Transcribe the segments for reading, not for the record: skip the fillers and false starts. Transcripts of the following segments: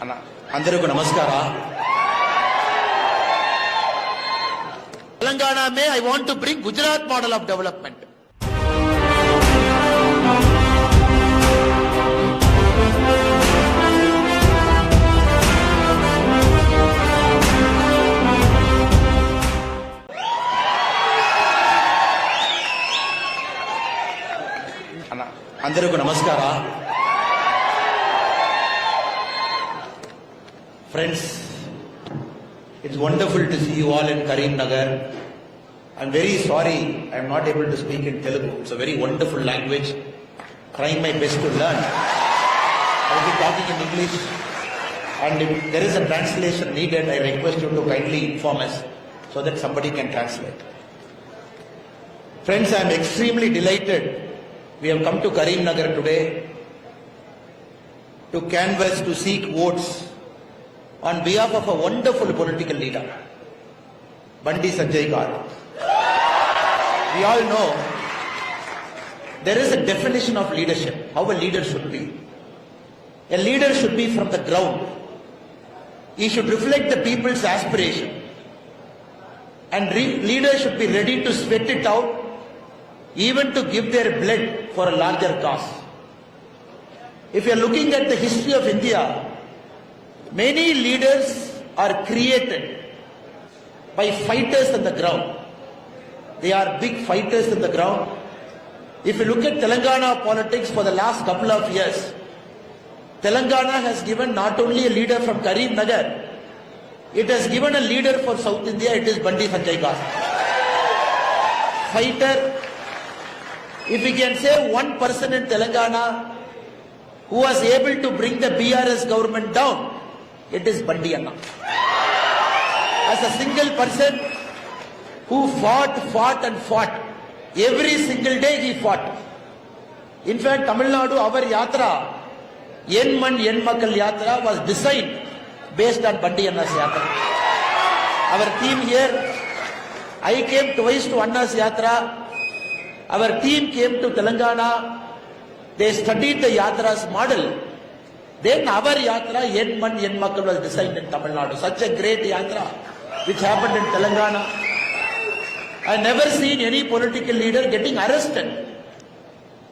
अंदरिकी नमस्कार. Telangana में I want to bring Gujarat model of development. अंदरिकी नमस्कार. Friends, it's wonderful to see you all in Karimnagar. I'm very sorry I'm not able to speak in Telugu. It's a very wonderful language. Trying my best to learn. I'll be talking in English. And if there is a translation needed, I request you to kindly inform us so that somebody can translate. Friends, I'm extremely delighted. We have come to Karimnagar today to canvass, to seek votes on behalf of a wonderful political leader, Bandi Sanjay Garu. We all know there is a definition of leadership, how a leader should be. A leader should be from the ground. He should reflect the people's aspiration. And leaders should be ready to sweat it out, even to give their blood for a larger cause. If you are looking at the history of India, many leaders are created by fighters on the ground. They are big fighters on the ground. If you look at Telangana politics for the last couple of years, Telangana has given not only a leader from Karimnagar, it has given a leader for South India, it is Bandi Sanjay Garu. Fighter. If we can say one person in Telangana who was able to bring the BRS government down, it is Bandi Anna. As a single person who fought. Every single day he fought. In fact, Tamil Nadu, our yatra, Yen Man Yen Makkal yatra was designed based on Bandi Anna's yatra. Our team here, I came twice to Anna's yatra. Our team came to Telangana. They studied the yatra's model. Then our yatra, Yen Man Yen Makkal, was designed in Tamil Nadu. Such a great yatra which happened in Telangana. I never seen any political leader getting arrested.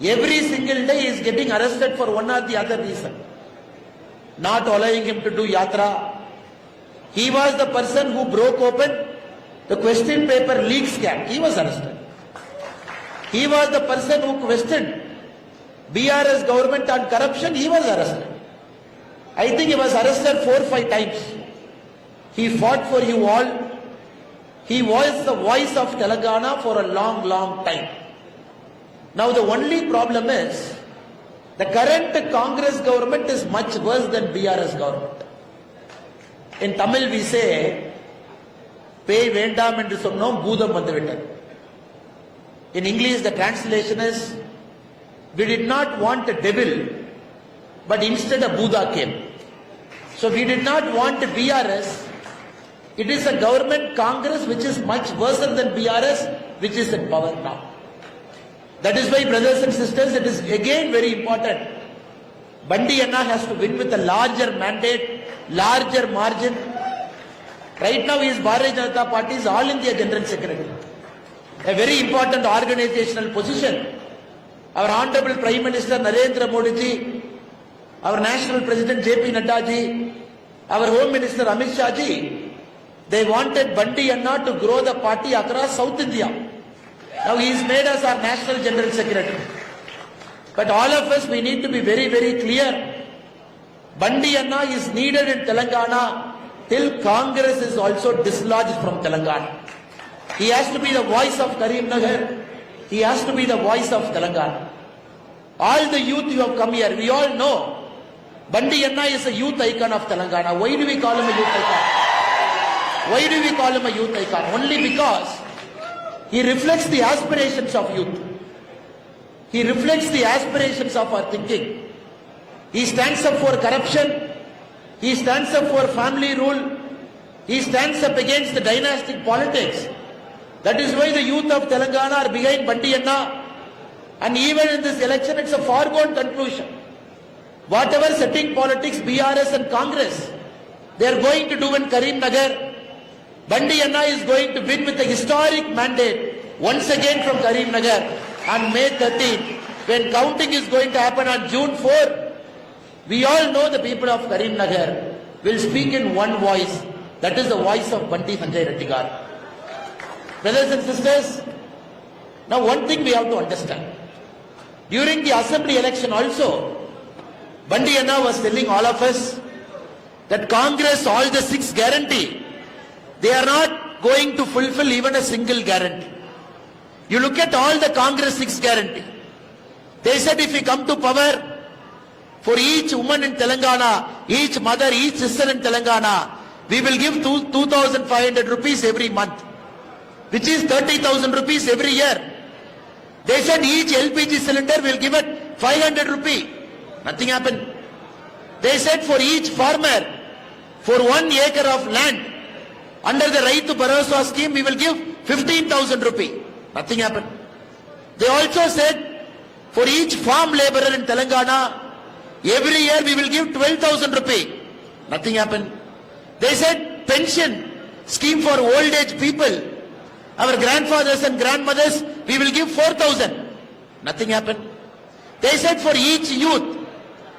Every single day he is getting arrested for one or the other reason. Not allowing him to do yatra. He was the person who broke open the question paper leak scam. He was arrested. He was the person who questioned BRS government on corruption. He was arrested. I think he was arrested 4 or 5 times. He fought for you all. He was the voice of Telangana for a long time. Now the only problem is, the current Congress government is much worse than BRS government. In Tamil we say, pay vendam endu sonnom boodam vanduvittathu. In English the translation is, we did not want a devil, but instead a Buddha came. So we did not want a BRS. It is a government Congress which is much worse than BRS, which is in power now. That is why, brothers and sisters, it is again very important. Bandi Anna has to win with a larger mandate, larger margin. Right now he is Bharatiya Janata Party's All India General Secretary. A very important organizational position. Our Honorable Prime Minister Narendra Modi ji, our National President J.P. Nadda ji, our Home Minister Amit Shah ji, they wanted Bandi Anna to grow the party across South India. Now he is made as our National General Secretary. But all of us, we need to be very clear. Bandi Anna is needed in Telangana till Congress is also dislodged from Telangana. He has to be the voice of Karimnagar. He has to be the voice of Telangana. All the youth you have come here, we all know Bandi Anna is a youth icon of Telangana. Why do we call him a youth icon? Why do we call him a youth icon? Only because he reflects the aspirations of youth. He reflects the aspirations of our thinking. He stands up for corruption. He stands up for family rule. He stands up against the dynastic politics. That is why the youth of Telangana are behind Bandi Anna. And even in this election, it's a foregone conclusion. whatever setting politics, BRS and Congress, they are going to do in Karimnagar. Bandi Anna is going to win with a historic mandate once again from Karimnagar on May 13, when counting is going to happen on June 4. We all know the people of Karimnagar will speak in one voice. That is the voice of Bandi Sanjay Reddy Garu. Brothers and sisters, now one thing we have to understand. During the assembly election also, Bandi Anna was telling all of us that Congress, all the 6 guarantee, they are not going to fulfill even a single guarantee. You look at all the Congress 6 guarantee. They said if we come to power, for each woman in Telangana, each mother, each sister in Telangana, we will give 2,500 rupees every month, which is 30,000 rupees every year. They said each LPG cylinder will give it 500 rupee. Nothing happened. They said for each farmer, for 1 acre of land, under the Raitu Bharosa scheme, we will give 15,000 rupee. Nothing happened. They also said for each farm laborer in Telangana, every year we will give 12,000 rupee. Nothing happened. They said pension scheme for old age people, our grandfathers and grandmothers, we will give 4,000. Nothing happened. They said for each youth,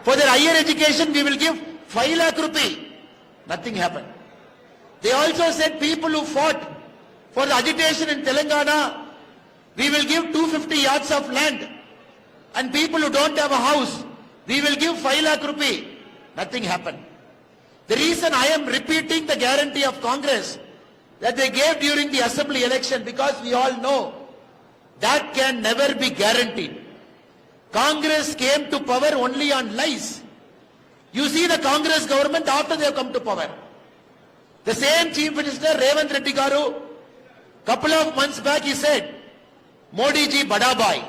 for their higher education, we will give 5 lakh rupee. Nothing happened. They also said people who fought for the agitation in Telangana, we will give 250 yards of land. And people who don't have a house, we will give 5 lakh rupee. Nothing happened. The reason I am repeating the guarantee of Congress that they gave during the assembly election, because we all know that can never be guaranteed. Congress came to power only on lies. You see the Congress government after they have come to power. The same Chief Minister Revanth Reddy Garu, couple of months back he said, Modi ji bada bhai.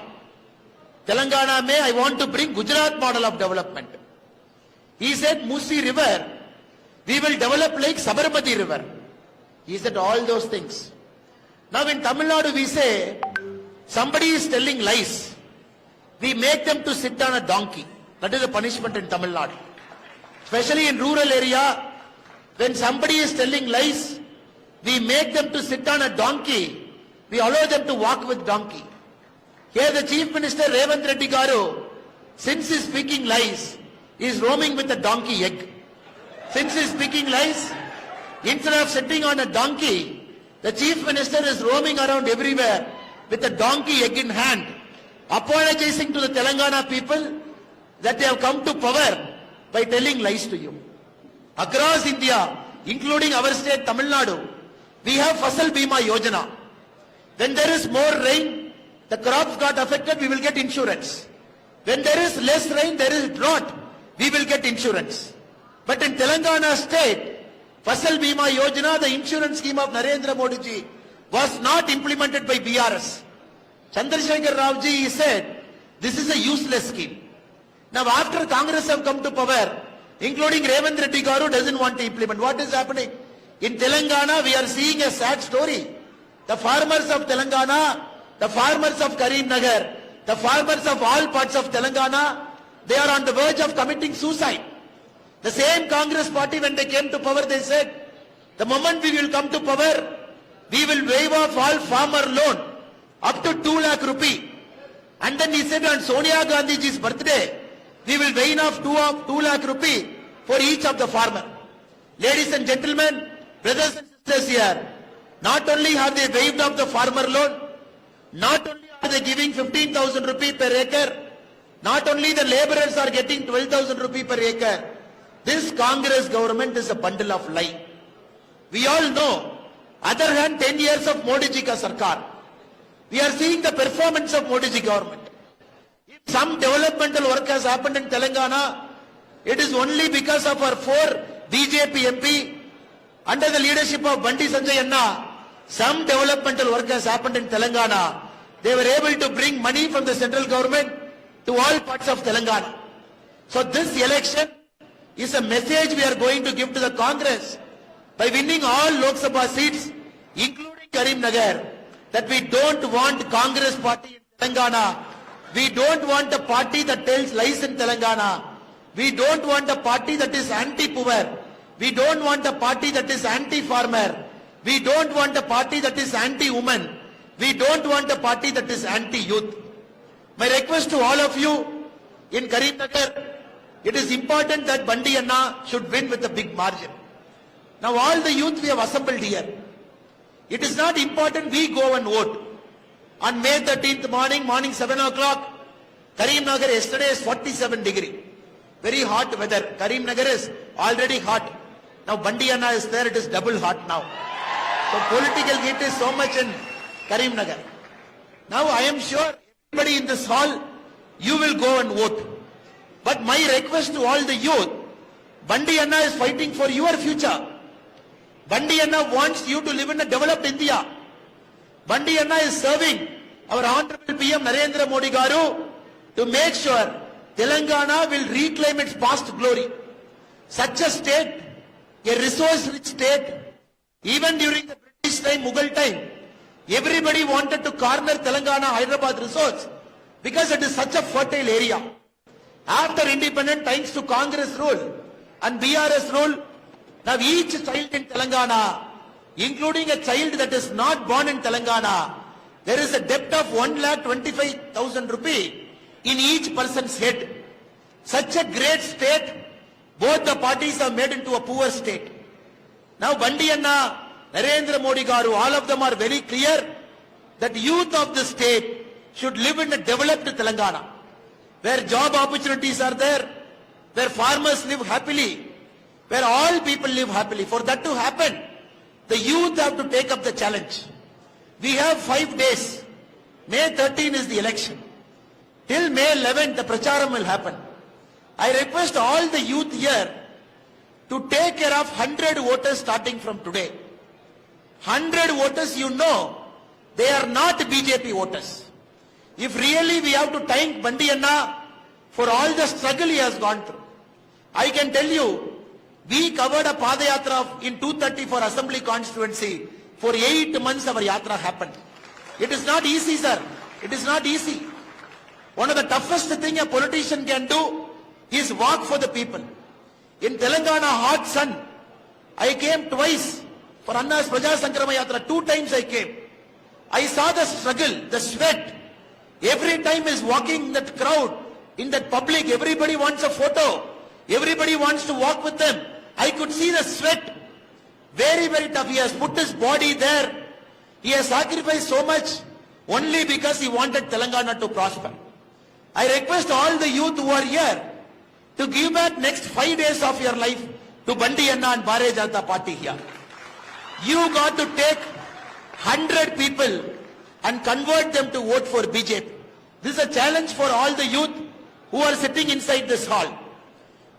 Telangana mein I want to bring Gujarat model of development. He said Musi river, we will develop like Sabarmati river. He said all those things. Now in Tamil Nadu we say, somebody is telling lies. We make them to sit on a donkey. That is a punishment in Tamil Nadu. Especially in rural area, when somebody is telling lies, we make them to sit on a donkey. We allow them to walk with donkey. Here the Chief Minister Revanth Reddy Garu, since he is speaking lies, he is roaming with a donkey egg. Since he is speaking lies, instead of sitting on a donkey, the Chief Minister is roaming around everywhere with a donkey egg in hand, apologizing to the Telangana people that they have come to power by telling lies to you. Across India, including our state Tamil Nadu, we have Fasal Bima Yojana. When there is more rain, the crops got affected, we will get insurance. When there is less rain, there is drought, we will get insurance. But in Telangana state, Fasal Bima Yojana, the insurance scheme of Narendra Modi ji, was not implemented by BRS. Chandrasekhar Rao ji said, this is a useless scheme. Now after Congress have come to power, including Revanth Reddy Garu doesn't want to implement. What is happening? In Telangana, we are seeing a sad story. The farmers of Telangana, the farmers of Karimnagar, the farmers of all parts of Telangana, they are on the verge of committing suicide. The same Congress party, when they came to power, they said, the moment we will come to power, we will waive off all farmer loan up to 2 lakh rupee. And then he said on Sonia Gandhi's birthday, we will waive off 2 lakh rupee for each of the farmer. Ladies and gentlemen, brothers and sisters here, not only have they waived off the farmer loan, not only are they giving 15,000 rupee per acre, not only the laborers are getting 12,000 rupee per acre, this Congress government is a bundle of lie. We all know, other hand 10 years of Modi ji ka sarkar. We are seeing the performance of Modi ji government. If some developmental work has happened in Telangana, it is only because of our 4 BJP MP under the leadership of Bandi Sanjay Anna. Some developmental work has happened in Telangana. They were able to bring money from the central government to all parts of Telangana. So this election is a message we are going to give to the Congress by winning all Lok Sabha seats, including Karimnagar, that we don't want Congress party in Telangana. We don't want a party that tells lies in Telangana. We don't want a party that is anti-poor. We don't want a party that is anti-farmer. We don't want a party that is anti-woman. We don't want a party that is anti-youth. My request to all of you in Karimnagar, it is important that Bandi Anna should win with a big margin. Now all the youth we have assembled here, it is not important we go and vote. On May 13th morning 7 o'clock, Karimnagar yesterday is 47 degree. Very hot weather. Karimnagar is already hot. Now Bandi Anna is there, it is double hot now. So political heat is so much in Karimnagar. Now I am sure everybody in this hall, you will go and vote. But my request to all the youth, Bandi Anna is fighting for your future. Bandi Anna wants you to live in a developed India. Bandi Anna is serving our Honorable PM Narendra Modi Garu to make sure Telangana will reclaim its past glory. Such a state, a resource-rich state, even during the British time, Mughal time, everybody wanted to corner Telangana Hyderabad resource because it is such a fertile area. After independence, thanks to Congress rule and BRS rule, now each child in Telangana, including a child that is not born in Telangana, there is a debt of 1,25,000 rupees in each person's head. Such a great state, both the parties have made into a poor state. Now Bandi Anna, Narendra Modi Garu, all of them are very clear that youth of the state should live in a developed Telangana, where job opportunities are there, where farmers live happily, where all people live happily. For that to happen, the youth have to take up the challenge. We have 5 days. May 13 is the election. Till May 11, the pracharam will happen. I request all the youth here to take care of 100 voters starting from today. 100 voters, you know, they are not BJP voters. If really we have to thank Bandi Anna for all the struggle he has gone through, I can tell you, we covered a Padayatra in 230 for Assembly constituency. For 8 months our yatra happened. It is not easy, sir. It is not easy. One of the toughest thing a politician can do is walk for the people. In Telangana hot sun, I came twice for Anna's Praja Sankrama Yatra. 2 times I came. I saw the struggle, the sweat. Every time is walking in that crowd, in that public, everybody wants a photo. Everybody wants to walk with them. I could see the sweat. Very, very tough. He has put his body there. He has sacrificed so much only because he wanted Telangana to prosper. I request all the youth who are here to give back next 5 days of your life to Bandi Anna and Bharatiya Janata Party here. You got to take 100 people and convert them to vote for BJP. This is a challenge for all the youth who are sitting inside this hall.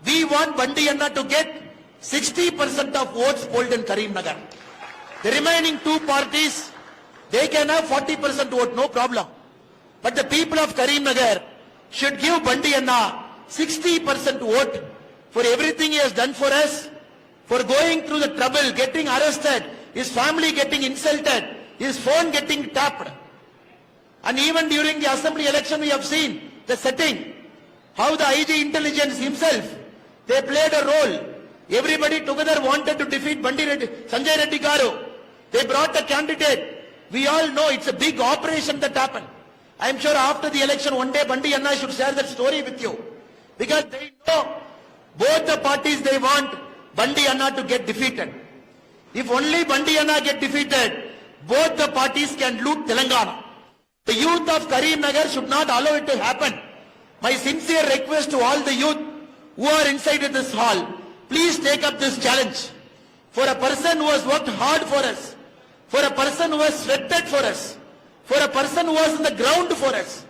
We want Bandi Anna to get 60% of votes polled in Karimnagar. The remaining 2 parties, they can have 40% vote, no problem. But the people of Karimnagar should give Bandi Anna 60% vote for everything he has done for us, for going through the trouble, getting arrested, his family getting insulted, his phone getting tapped. And even during the assembly election we have seen the setting, how the IG intelligence himself, they played a role. Everybody together wanted to defeat Sanjay Reddy Garu. They brought a candidate. We all know it's a big operation that happened. I am sure after the election one day Bandi Anna should share that story with you. Because they know both the parties, they want Bandi Anna to get defeated. If only Bandi Anna get defeated, both the parties can loot Telangana. The youth of Karimnagar should not allow it to happen. My sincere request to all the youth who are inside this hall, please take up this challenge. For a person who has worked hard for us, for a person who has sweated for us, for a person who was on the ground for us,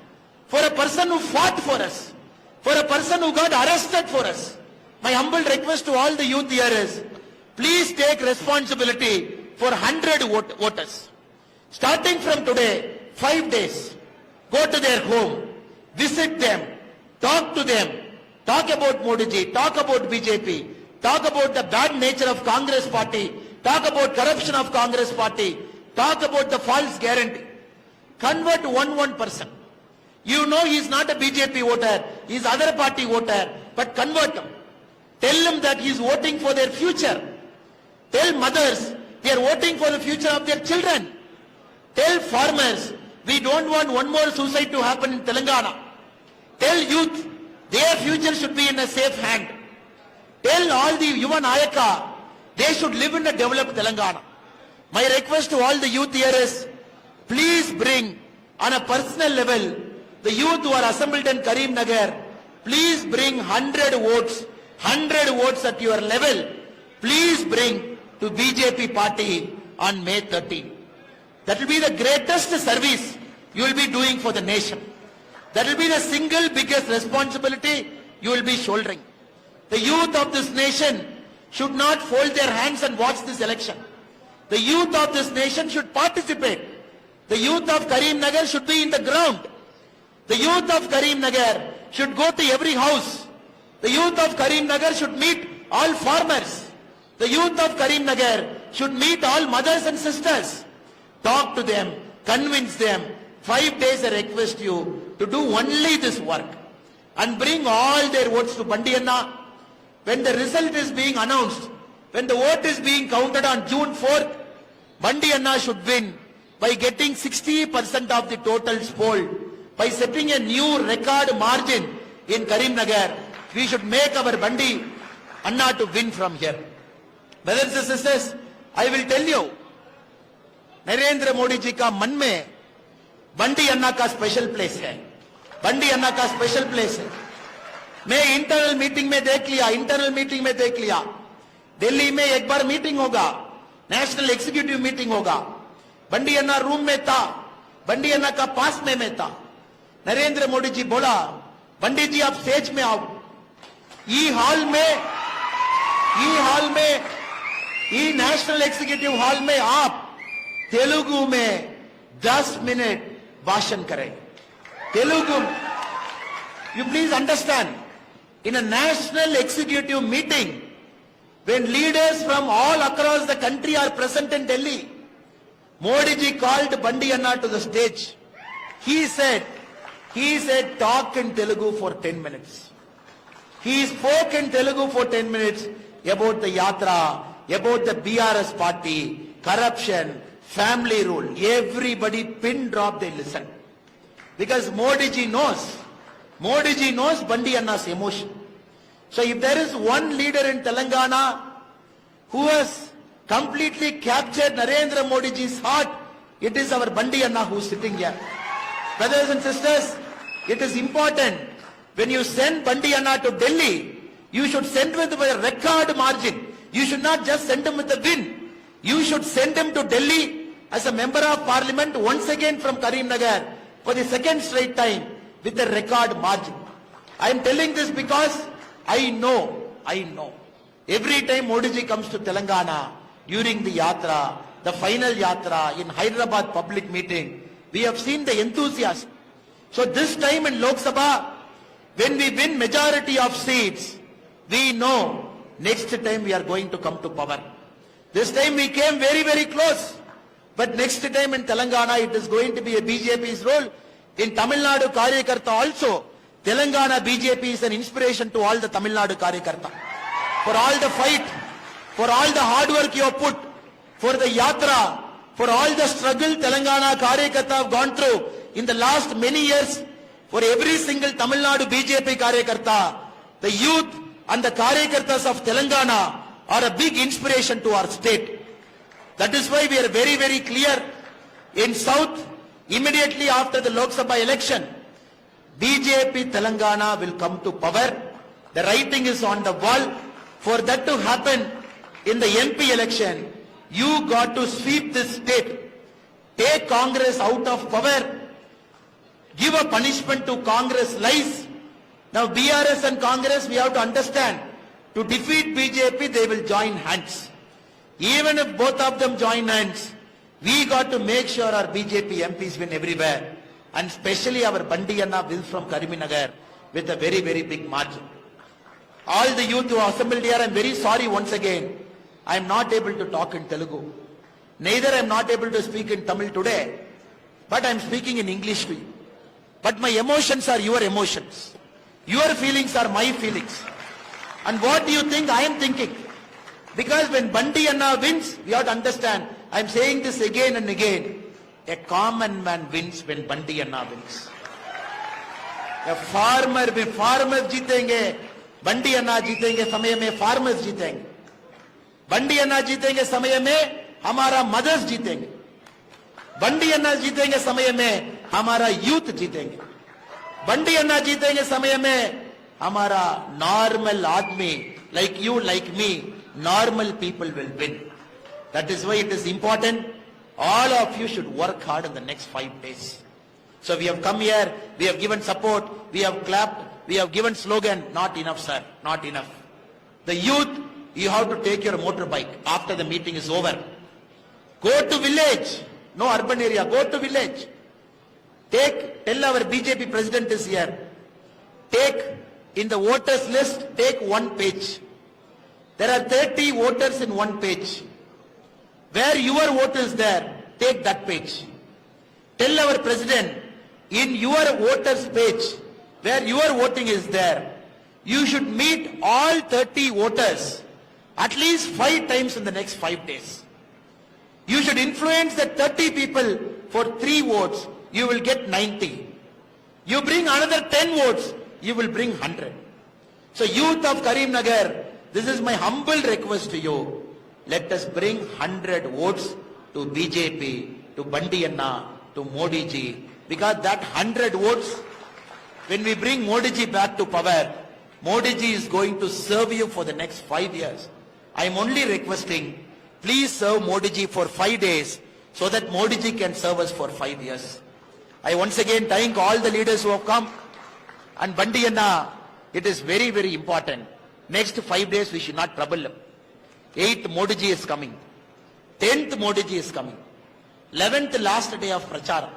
for a person who fought for us, for a person who got arrested for us. My humble request to all the youth here is, please take responsibility for 100 voters. Starting from today, 5 days, go to their home, visit them, talk to them, talk about Modi ji, talk about BJP, talk about the bad nature of Congress party, talk about corruption of Congress party, talk about the false guarantee. Convert one person. You know he is not a BJP voter, he is other party voter. but convert him. Tell him that he is voting for their future. Tell mothers they are voting for the future of their children. Tell farmers we don't want one more suicide to happen in Telangana. Tell youth their future should be in a safe hand. Tell all the Yuva Nayaka they should live in a developed Telangana. My request to all the youth here is, please bring on a personal level the youth who are assembled in Karim Nagar, please bring 100 votes at your level. Please bring to BJP party on May 13. That will be the greatest service you will be doing for the nation. That will be the single biggest responsibility you will be shouldering. The youth of this nation should not fold their hands and watch this election. The youth of this nation should participate. The youth of Karim Nagar should be in the ground. The youth of Karim Nagar should go to every house. The youth of Karim Nagar should meet all farmers. The youth of Karim Nagar should meet all mothers and sisters. Talk to them, convince them. 5 days I request you to do only this work and bring all their votes to Bandi Anna. When the result is being announced, when the vote is being counted on June 4th, Bandi Anna should win by getting 60% of the total poll. By setting a new record margin in Karim Nagar, we should make our Bandi Anna to win from here. Brothers and sisters, I will tell you, Narendra Modi ji ka man mein Bandi Anna का special place है. बंडी अन्ना का special place है. मैं internal meeting में देख लिया दिल्ली में एक बार मीटिंग होगा, नेशनल एग्जीक्यूटिव मीटिंग होगा, बंडी अन्ना रूम में था, बंडी अन्ना का पास में मैं था. नरेंद्र मोदी जी बोला, बंडी जी आप स्टेज में आओ. ई नेशनल एग्जीक्यूटिव हॉल में आप तेलुगु में 10 मिनट भाषण करें. Telugu. You please understand, in a national executive meeting, when leaders from all across the country are present in Delhi, Modi ji called Bandi Anna to the stage. He said, talk in Telugu for 10 minutes. He spoke in Telugu for 10 minutes about the Yatra, about the BRS party, corruption, family rule. Everybody pin drop, they listen. Because Modi ji knows Bandi Anna's emotion. So if there is one leader in Telangana who has completely captured Narendra Modi ji's heart, it is our Bandi Anna who is sitting here. Brothers and sisters, it is important when you send Bandi Anna to Delhi, you should send with a record margin. You should not just send him with a win. You should send him to Delhi as a member of parliament once again from Karim Nagar for the second straight time with a record margin. I am telling this because I know. Every time Modi ji comes to Telangana during the Yatra, the final Yatra in Hyderabad public meeting, we have seen the enthusiasm. So this time in Lok Sabha, when we win majority of seats, we know next time we are going to come to power. This time we came very, very close. But next time in Telangana, it is going to be a BJP's role. In Tamil Nadu Karyakarta also, Telangana BJP is an inspiration to all the Tamil Nadu Karyakarta. For all the fight, for all the hard work you have put, for the Yatra, for all the struggle Telangana Karyakarta have gone through in the last many years, for every single Tamil Nadu BJP Karyakarta, the youth and the Karyakartas of Telangana are a big inspiration to our state. That is why we are very, very clear. In South, immediately after the Lok Sabha election, BJP Telangana will come to power. The writing is on the wall. For that to happen in the MP election, you got to sweep this state. Take Congress out of power. Give a punishment to Congress lies. Now BRS and Congress, we have to understand, to defeat BJP, they will join hands. Even if both of them join hands, we got to make sure our BJP MPs win everywhere. And especially our Bandi Anna wins from Karim Nagar with a very, very big margin. All the youth who are assembled here, I am very sorry once again. I am not able to talk in Telugu. Neither I am not able to speak in Tamil today. But I am speaking in English to you. But my emotions are your emotions. Your feelings are my feelings. And what do you think I am thinking? Because when Bandi Anna wins, we have to understand, I am saying this again and again, a common man wins when Bandi Anna wins. A farmer में farmers जीतेंगे, बंडी अन्ना जीतेंगे समय में farmers जीतेंगे, बंडी अन्ना जीतेंगे समय में हमारा mothers जीतेंगे, बंडी अन्ना जीतेंगे समय में हमारा youth जीतेंगे, बंडी अन्ना जीतेंगे समय में हमारा normal आदमी like you like me, normal people will win. That is why it is important. All of you should work hard in the next 5 days. So we have come here, we have given support, we have clapped, we have given slogan. Not enough, sir, not enough. The youth, you have to take your motorbike after the meeting is over. Go to village, no urban area, go to village. Tell our BJP president is here. Take in the voters list, take 1 page. There are 30 voters in 1 page. Where your vote is there, take that page. Tell our president, in your voters page, where your voting is there, you should meet all 30 voters at least 5 times in the next 5 days. You should influence the 30 people for 3 votes, you will get 90. You bring another 10 votes, you will bring 100. So youth of Karimnagar, this is my humble request to you. Let us bring 100 votes to BJP, to Bandi Anna, to Modi ji. Because that 100 votes, when we bring Modi ji back to power, Modi ji is going to serve you for the next 5 years. I am only requesting, please serve Modi ji for 5 days so that Modi ji can serve us for 5 years. I once again thank all the leaders who have come. And Bandi Anna, it is very, very important. Next 5 days we should not trouble him. 8th Modi ji is coming. 10th Modi ji is coming. 11th last day of Prachara.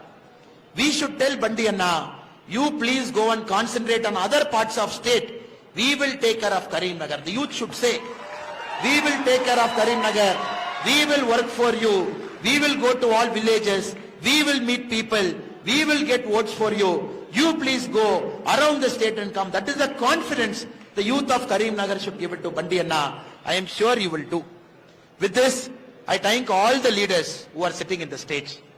We should tell Bandi Anna, you please go and concentrate on other parts of state. We will take care of Karimnagar. The youth should say, we will take care of Karimnagar. We will work for you. We will go to all villages. We will meet people. We will get votes for you. You please go around the state and come. That is the confidence the youth of Karimnagar should give it to Bandi Anna. I am sure you will do. With this, I thank all the leaders who are sitting in the stage.